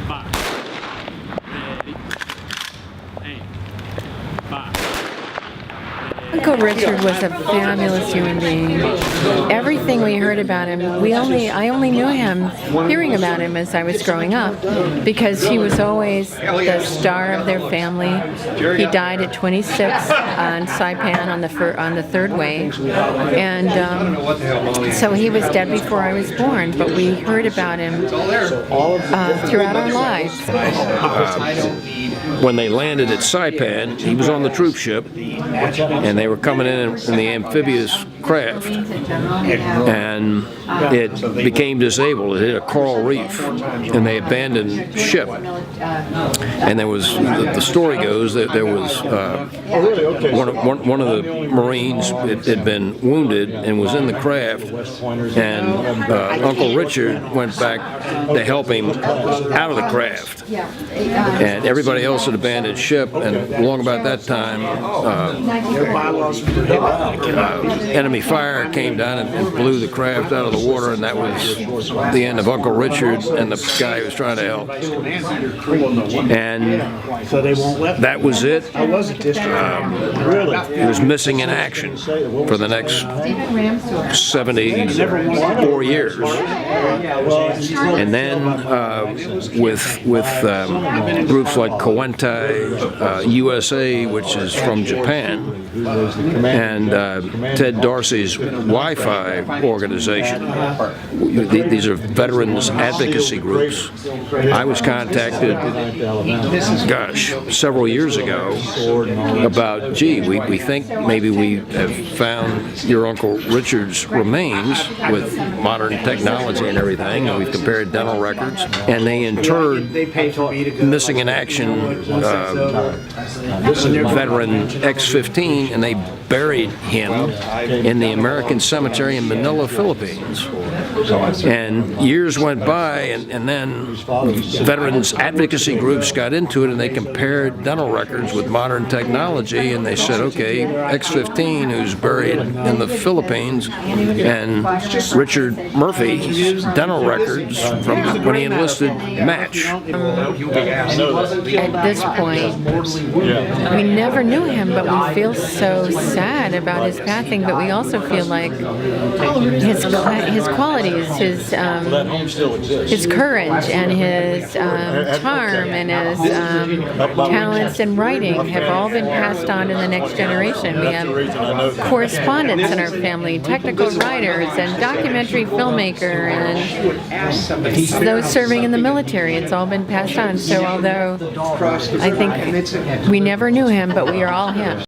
5. Ready. Aim. 5. Uncle Richard was a fabulous human being. Everything we heard about him, I only knew him, hearing about him as I was growing up, because he was always the star of their family. He died at 26 on Saipan on the third wave, and so he was dead before I was born. But we heard about him throughout our lives. When they landed at Saipan, he was on the troop ship, and they were coming in the amphibious craft, and it became disabled. It hit a coral reef, and they abandoned ship. And there was, the story goes that there was one of the Marines had been wounded and was in the craft, and Uncle Richard went back to help him out of the craft. And everybody else had abandoned ship, and along about that time, enemy fire came down and blew the craft out of the water, and that was the end of Uncle Richard and the guy who was trying to help. And that was it. He was missing in action for the next 74 years. And then with groups like Kowentai USA, which is from Japan, and Ted Dorsey's Wi-Fi organization. These are veterans advocacy groups. I was contacted, gosh, several years ago about, gee, we think maybe we have found your Uncle Richard's remains with modern technology and everything, and we've compared dental records, and they interred missing in action veteran X-15, and they buried him in the American Cemetery in Manila, Philippines. And years went by, and then veterans advocacy groups got into it, and they compared dental records with modern technology, and they said, okay, X-15, who's buried in the Philippines, and Richard Murphy's dental records from when he enlisted match. At this point, we never knew him, but we feel so sad about his passing, but we also feel like his qualities, his courage and his charm and his talents in writing have all been passed on to the next generation. We have correspondents in our family, technical writers and documentary filmmaker, and those serving in the military. It's all been passed on. So although I think we never knew him, but we are all him.